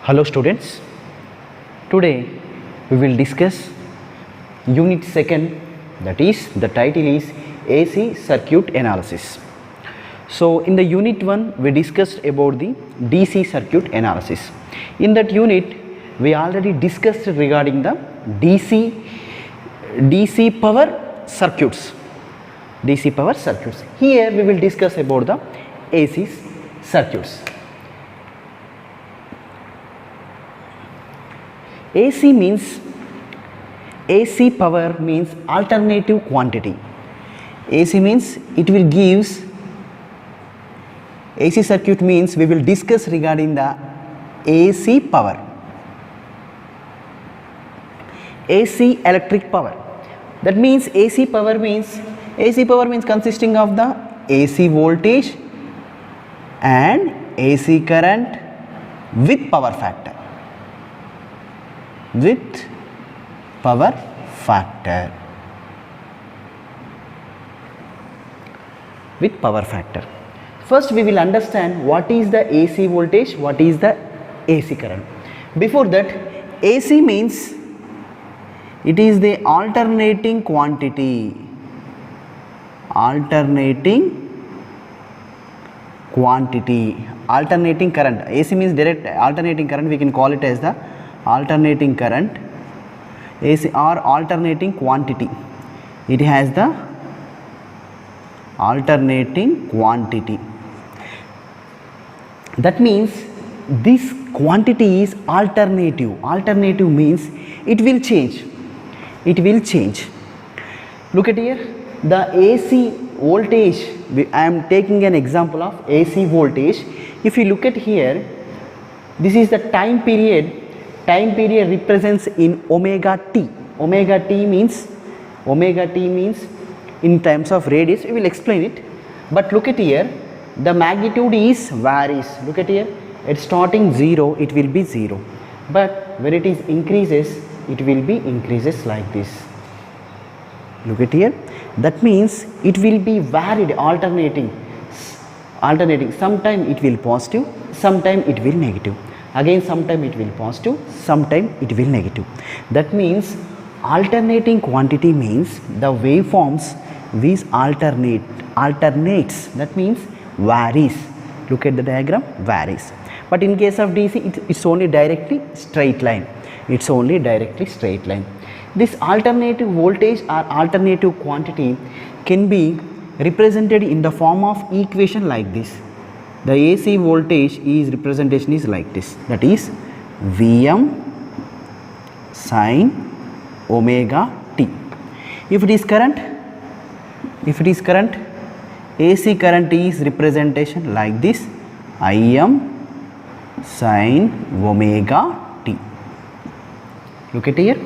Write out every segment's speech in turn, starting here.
Hello students, today we will discuss unit 2, that is the title is AC circuit analysis. So in the unit 1 we discussed about the DC circuit analysis. In that unit we already discussed regarding the DC power circuits. Here we will discuss about the AC circuits. AC power means alternative quantity. AC means it will gives, AC circuit means we will discuss regarding the AC power, AC electric power. That means AC power means consisting of the AC voltage and AC current with power factor. First we will understand what is the AC voltage, what is the AC current. Before that, AC means it is the alternating quantity, alternating current. AC means direct alternating current, we can call it as the alternating current. AC or alternating quantity, it has the alternating quantity. That means this quantity is alternative. Alternative means it will change. Look at here, the AC voltage, I am taking an example of AC voltage. If you look at here, this is the time period. Time period represents in omega t. Omega t means in terms of radius. We will explain it. But look at here, the magnitude is varies. Look at here, at starting 0 it will be 0, but when it is increases, it will be increases like this. Look at here, that means it will be varied, alternating. Sometime it will positive, sometime it will negative. Again sometime it will positive, sometime it will negative. That means alternating quantity means the waveforms which alternates, that means varies. Look at the diagram, varies. But in case of DC it's only directly straight line. This alternative voltage or alternative quantity can be represented in the form of equation like this. The AC voltage is representation is like this, that is Vm sin omega t. If it is current, AC current is representation like this, Im sin omega t. Look at here,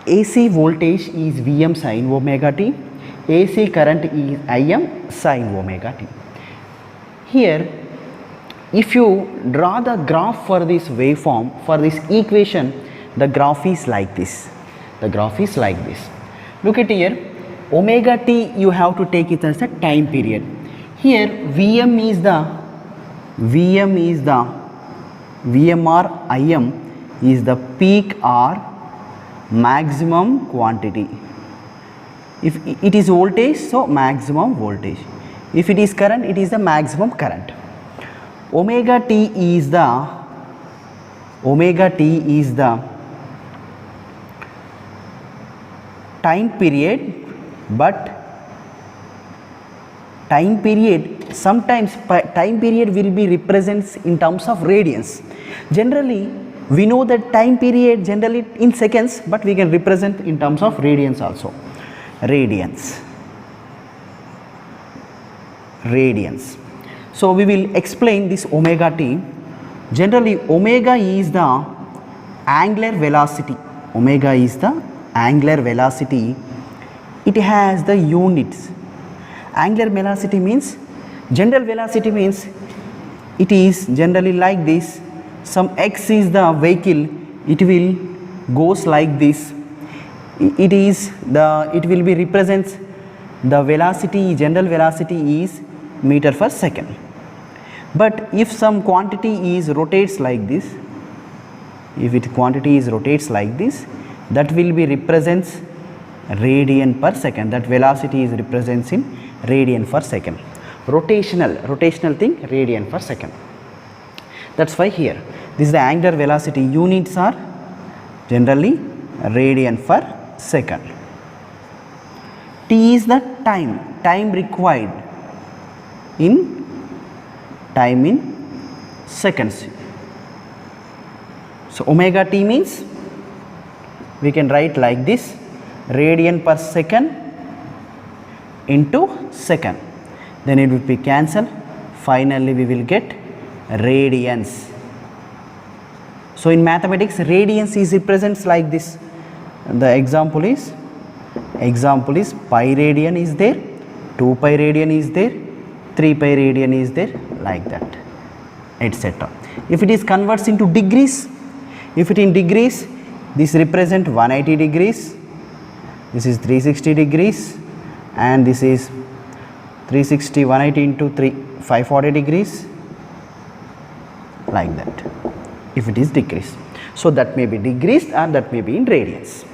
AC voltage is Vm sin omega t, AC current is Im sin omega t. Here, if you draw the graph for this waveform, for this equation, the graph is like this. Look at here, omega t you have to take it as a time period. Here Vm or Im is the peak or maximum quantity. If it is voltage, so maximum voltage. If it is current, it is the maximum current. Omega t is the time period, but sometimes time period will be represents in terms of radians. Generally we know that time period generally in seconds, but we can represent in terms of radians also. Radians. So we will explain this omega t. Generally omega is the angular velocity. It has the units. Angular velocity means, general velocity means it is generally like this. Some x is the vehicle, it will goes like this. It will be represents the velocity, general velocity is meter per second. But if some quantity is rotates like this, if it quantity is rotates like this, that will be represents radian per second. That velocity is represents in radian per second. Rotational thing radian per second. That's why here this is the angular velocity, units are generally radian per second. T is the time required in seconds. So omega t means we can write like this, radian per second into second, then it will be cancelled, finally we will get radians. So in mathematics radians is represents like this. The example is pi radian is there, 2 pi radian is there, 3 pi radian is there, like that, etc. If it is converts into degrees, if it in degrees, this represent 180 degrees, this is 360 degrees, and this is 360, 180 into 3, 540 degrees, like that, if it is degrees. So that may be degrees or that may be in radians.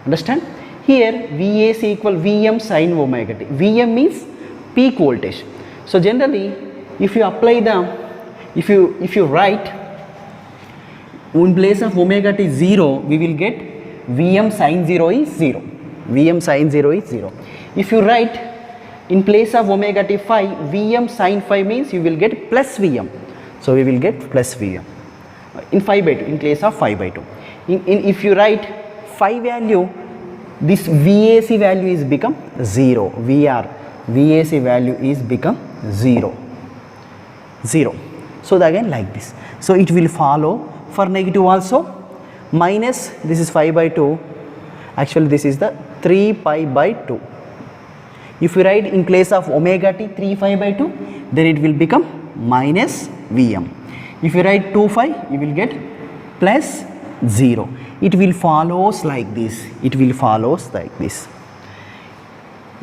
Understand? Here VAC equal Vm sin omega t. Vm means peak voltage. So generally if you apply the, if you write in place of omega t 0, we will get Vm sin 0 is 0. Vm sin 0 is 0. If you write in place of omega t phi, Vm sin phi means you will get plus Vm. So we will get plus Vm in phi by 2, in place of phi by 2. If you write phi value, this VAC value is become 0. VAC value is become 0. So again like this. So it will follow for negative also, minus this is 5 by 2, actually this is the 3 pi by 2. If you write in place of omega t 3 phi by 2, then it will become minus Vm. If you write 2 phi, you will get plus 0. It will follows like this. It will follows like this.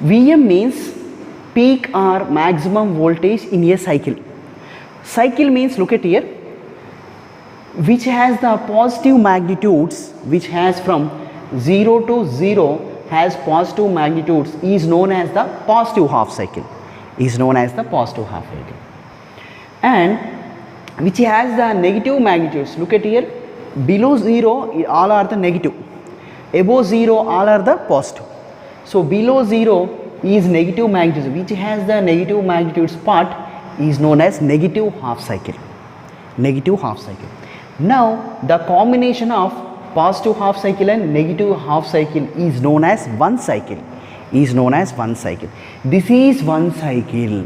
Vm means peak or maximum voltage in a cycle. Cycle means, look at here, which has the positive magnitudes, which has from 0 to 0 has positive magnitudes, is known as the positive half cycle. Is known as the positive half cycle. And which has the negative magnitudes, look at here, below 0 all are the negative, above 0 all are the positive. So below 0 is negative magnitude, which has the negative magnitudes part is known as negative half cycle. Negative half cycle. Now the combination of positive half cycle and negative half cycle is known as one cycle. Is known as one cycle. This is one cycle.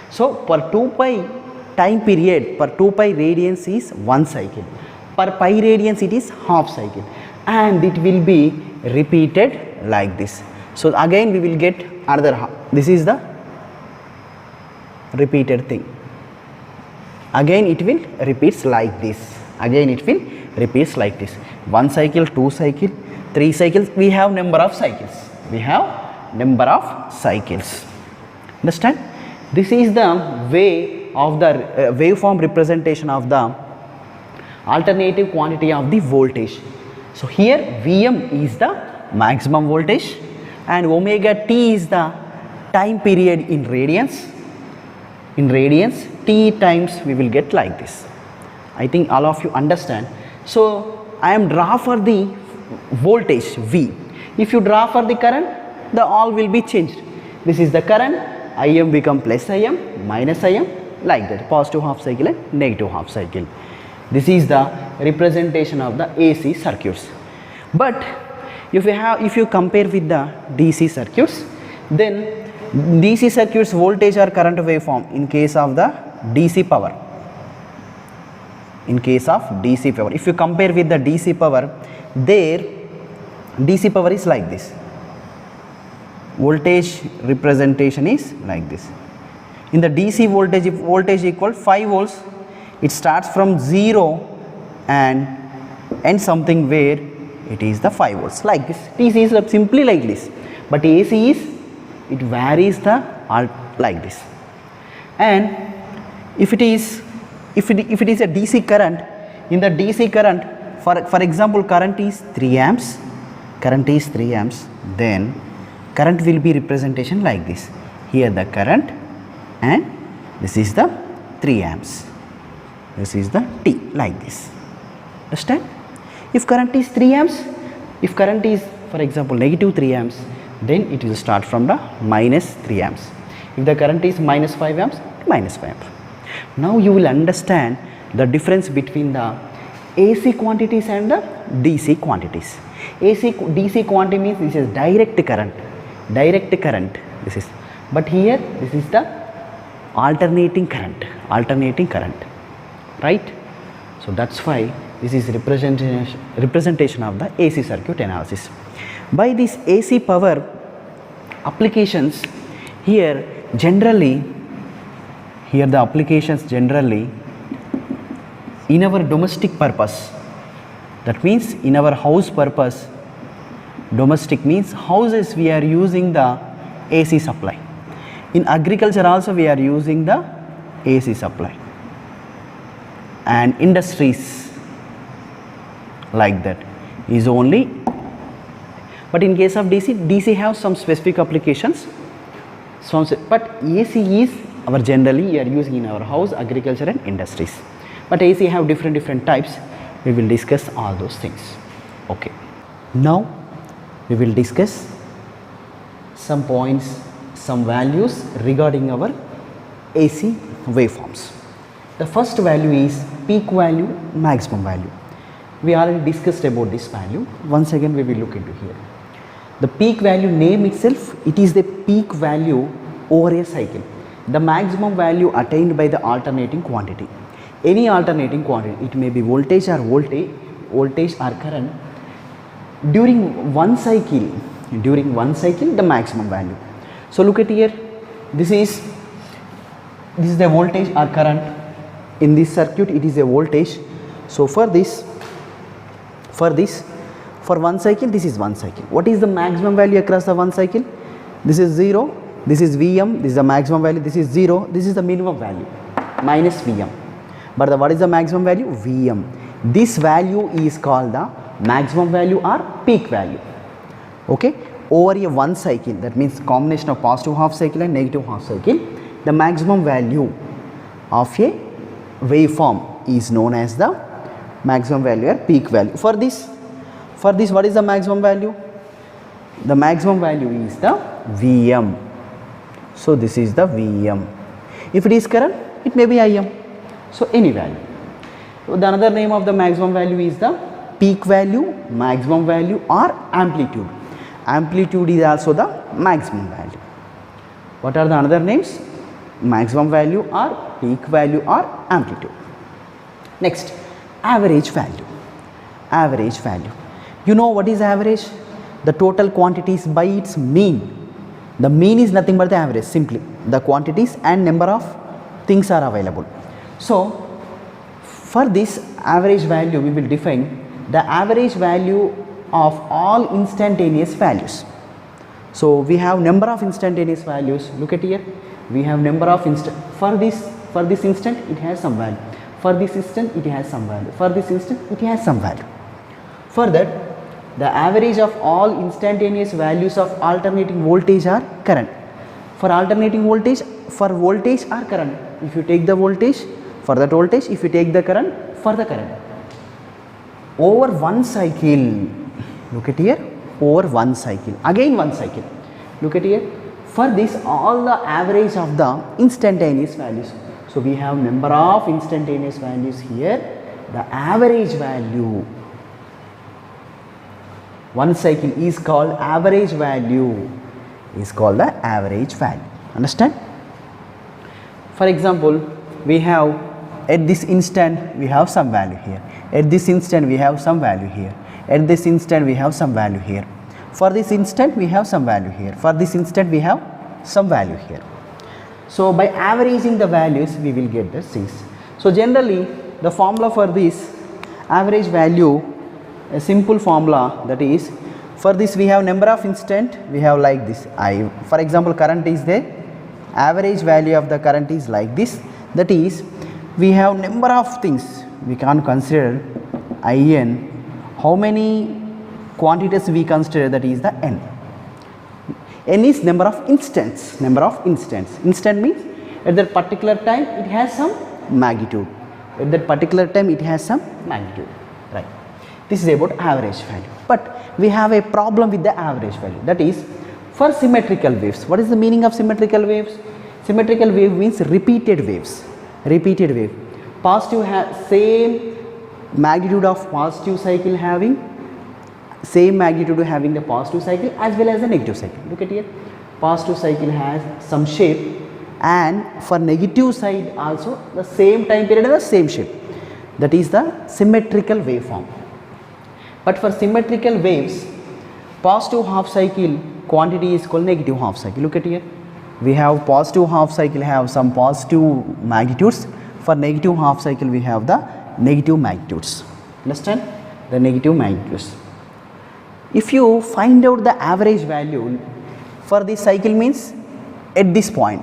So per 2 pi time period, per 2 pi radians is one cycle. Per pi radians it is half cycle, and it will be repeated like this. So again we will get another half. This is the repeated thing. Again it will repeats like this. Again it will repeats like this. One cycle, two cycle, three cycles. We have number of cycles. We have number of cycles. Understand? This is the way of the waveform representation of the alternative quantity of the voltage. So here Vm is the maximum voltage and omega t is the time period in radians. In radians, t times we will get like this. I think all of you understand. So I am draw for the voltage V. If you draw for the current, the all will be changed. This is the current, Im become plus Im, minus Im, like that, positive half cycle and negative half cycle. This is the representation of the AC circuits. But if you compare with the DC circuits, then DC circuits voltage or current waveform in case of the DC power. In case of DC power, if you compare with the DC power, there DC power is like this. Voltage representation is like this. In the DC voltage, if voltage equal 5 volts, it starts from 0 and ends something where it is the 5 volts, like this. DC is simply like this, but AC is, it varies the like this. And if it is a DC current, in the DC current, for example, current is 3 amps, then current will be representation like this. Here the current, and this is the 3 amps. This is the T, like this. Understand? If current is 3 amps, if current is, for example, negative 3 amps, then it will start from the minus 3 amps. If the current is minus 5 amps, minus 5 amps. Now you will understand the difference between the AC quantities and the DC quantities. DC quantity means this is direct current, this is, but here this is the alternating current, right? So that's why this is representation of the AC circuit analysis. By this AC power applications, here the applications generally in our domestic purpose, that means in our house purpose. Domestic means houses, we are using the AC supply. In agriculture also we are using the AC supply, and industries like that is only. But in case of DC have some specific applications, but AC is our generally we are using in our house, agriculture and industries. But AC have different types. We will discuss all those things. Okay. Now we will discuss some points, some values regarding our AC waveforms. The first value is peak value, maximum value. We already discussed about this value. Once again we will look into here. The peak value name itself, it is the peak value over a cycle. The maximum value attained by the alternating quantity. Any alternating quantity, it may be voltage or current, during one cycle the maximum value. So look at here, this is the voltage or current. In this circuit it is a voltage. So for one cycle, this is one cycle. What is the maximum value across the one cycle? This is 0, this is Vm, this is the maximum value, this is 0, this is the minimum value, minus Vm. But what is the maximum value? Vm. This value is called the maximum value or peak value. Okay, over a one cycle, that means combination of positive half cycle and negative half cycle, the maximum value of a waveform is known as the maximum value or peak value. For this what is the maximum value? The maximum value is the Vm. So this is the Vm. If it is current, it may be Im. So any value. So the another name of the maximum value is the peak value, maximum value or amplitude. Amplitude is also the maximum value. What are the another names? Maximum value or peak value or amplitude. Next, average value. Average value. You know what is average? The total quantities by its mean. The mean is nothing but the average, simply the quantities and number of things are available. So for this average value, we will define the average value of all instantaneous values. So we have number of instantaneous values. Look at here, we have number of for this instant it has some value, for this instant it has some value, for this instant it has some value. For that, the average of all instantaneous values of alternating voltage or current. For alternating voltage, for voltage or current, if you take the voltage, for that voltage, if you take the current, for the current, over one cycle, look at here, over one cycle, again one cycle, look at here, for this all the average of the instantaneous values. So we have number of instantaneous values here, the average value, one cycle is called average value, is called the average value. Understand? For example, we have at this instant we have some value here, at this instant we have some value here, at this instant we have some value here, for this instant we have some value here, for this instant we have some value here. So by averaging the values we will get the C's. So generally the formula for this average value, a simple formula, that is, for this we have number of instant, we have like this I. For example, current is there, average value of the current is like this, that is we have number of things we can consider In. How many quantities we consider, that is the n. N is number of instants, instant means at that particular time it has some magnitude, at that particular time it has some magnitude, right. This is about average value, but we have a problem with the average value, that is for symmetrical waves. What is the meaning of symmetrical waves? Symmetrical wave means repeated waves, repeated wave. Positive have same magnitude of positive cycle having same magnitude having the positive cycle as well as the negative cycle. Look at here, positive cycle has some shape, and for negative side also the same time period and the same shape, that is the symmetrical waveform. But for symmetrical waves, positive half cycle quantity is called negative half cycle. Look at here, we have positive half cycle have some positive magnitudes, for negative half cycle we have the negative magnitudes. Understand? The negative magnitudes. If you find out the average value for this cycle means at this point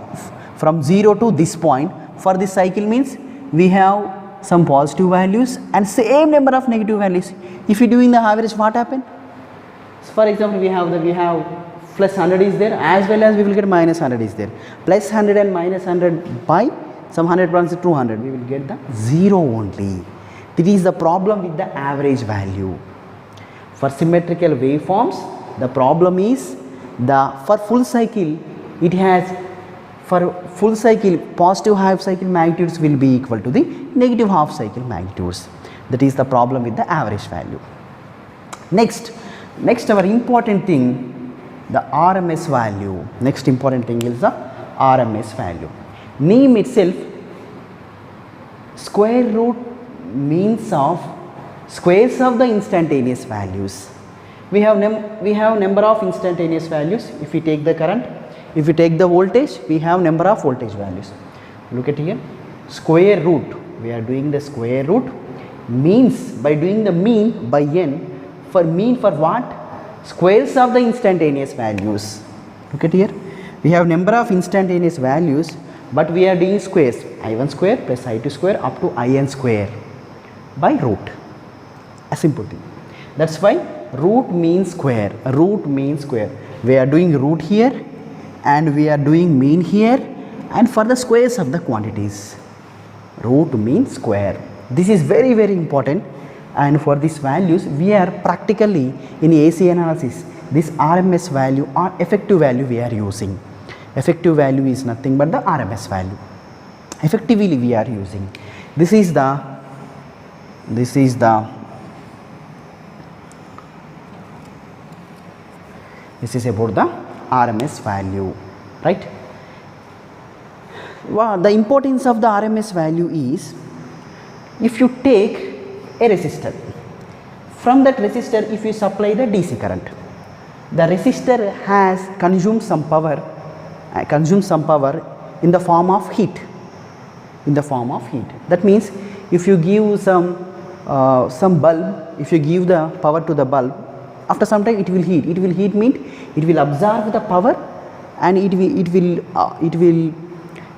from 0 to this point, for this cycle means we have some positive values and same number of negative values. If you doing the average, what happen? So for example, we have plus 100 is there, as well as we will get minus 100 is there. Plus 100 and minus 100 by some 100 plus 200, we will get the 0 only. This is the problem with the average value. For symmetrical waveforms, the problem is for full cycle, it has, for full cycle, positive half cycle magnitudes will be equal to the negative half cycle magnitudes. That is the problem with the average value. Next our important thing, the RMS value. Next important thing is the RMS value. Name itself, square root means of squares of the instantaneous values. We have number of instantaneous values. If we take the current, if we take the voltage, we have number of voltage values. Look at here, square root, we are doing the square root means by doing the mean by n. For mean for what? Squares of the instantaneous values. Look at here, we have number of instantaneous values, but we are doing squares, I1 square plus I2 square up to In square by root. A simple thing. That's why root means square. Root means square. We are doing root here and we are doing mean here, and for the squares of the quantities, root means square. This is very important, and for these values we are practically in AC analysis, this RMS value or effective value we are using. Effective value is nothing but the RMS value. Effectively we are using. This is about the RMS value, right? Well, the importance of the RMS value is, if you take a resistor, from that resistor if you supply the DC current, the resistor has consumed some power in the form of heat. That means if you give some bulb, if you give the power to the bulb, after some time it will heat. It will heat means it will absorb the power and it will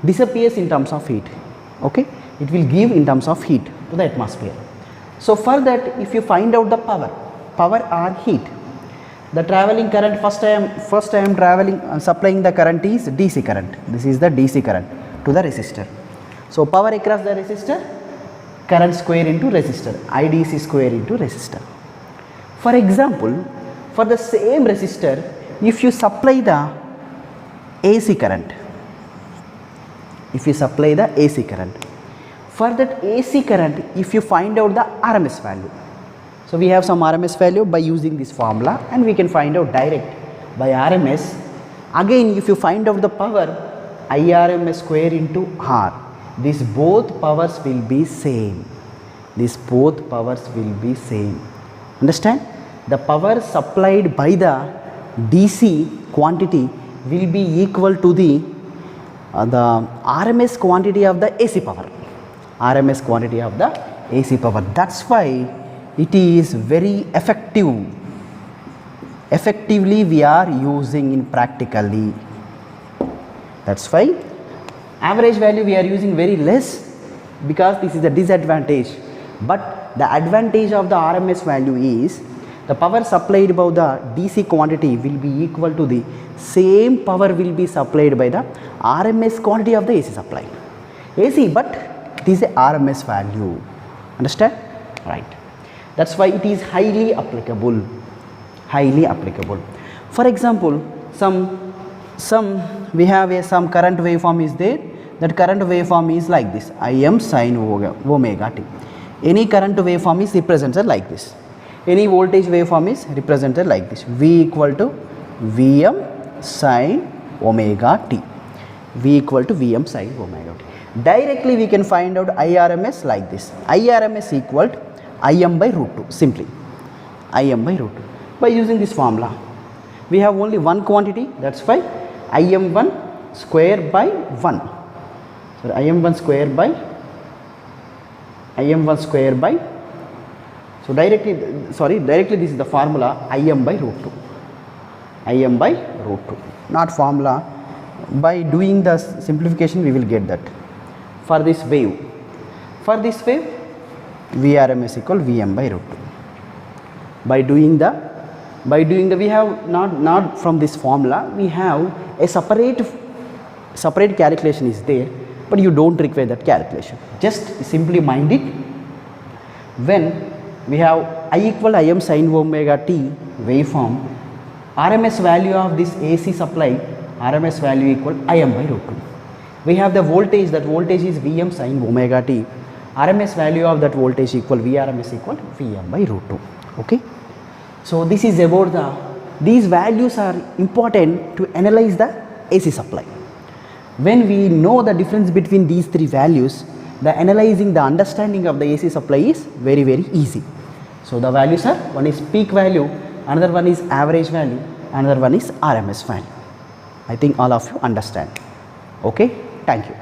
disappears in terms of heat. Okay, it will give in terms of heat to the atmosphere. So for that, if you find out the power or heat, the traveling current, first I am traveling supplying the current is DC current. This is the DC current to the resistor. So power across the resistor, current square into resistor, IDC square into resistor. For example, for the same resistor, if you supply the AC current, for that AC current, if you find out the RMS value, so we have some RMS value by using this formula, and we can find out direct by RMS. Again, if you find out the power, IRMS square into R, these both powers will be same. Understand? The power supplied by the DC quantity will be equal to the RMS quantity of the AC power. That's why it is very effective. Effectively we are using in practically. That's why average value we are using very less, because this is a disadvantage. But the advantage of the RMS value is the power supplied by the DC quantity will be equal to the same power will be supplied by the RMS quantity of the AC supply. AC, but it is a RMS value. Understand? Right. That's why it is highly applicable. Highly applicable. For example, we have some current waveform is there. That current waveform is like this, Im sin omega t. Any current waveform is represented like this. Any voltage waveform is represented like this. V equal to Vm sin omega t. V equal to Vm sin omega t. Directly we can find out IRMS like this. IRMS equal to Im by root 2. Simply Im by root 2. By using this formula, we have only one quantity. That's why Im1 square by 1. So Im1 square by so directly this is the formula Im by root 2. Im by root 2, not formula. By doing the simplification we will get that. For this wave Vrms equal Vm by root 2. By doing the we have not from this formula, we have a separate calculation is there, but you don't require that calculation. Just simply mind it. When we have I equal Im sin omega t waveform, RMS value of this AC supply, RMS value equal Im by root 2. We have the voltage, that voltage is Vm sin omega t. RMS value of that voltage equal Vrms equal Vm by root 2. Okay. So this is about these values are important to analyze the AC supply. When we know the difference between these three values, the analyzing, the understanding of the AC supply is very easy. So the values are, one is peak value, another one is average value, another one is RMS value. I think all of you understand. Okay, thank you.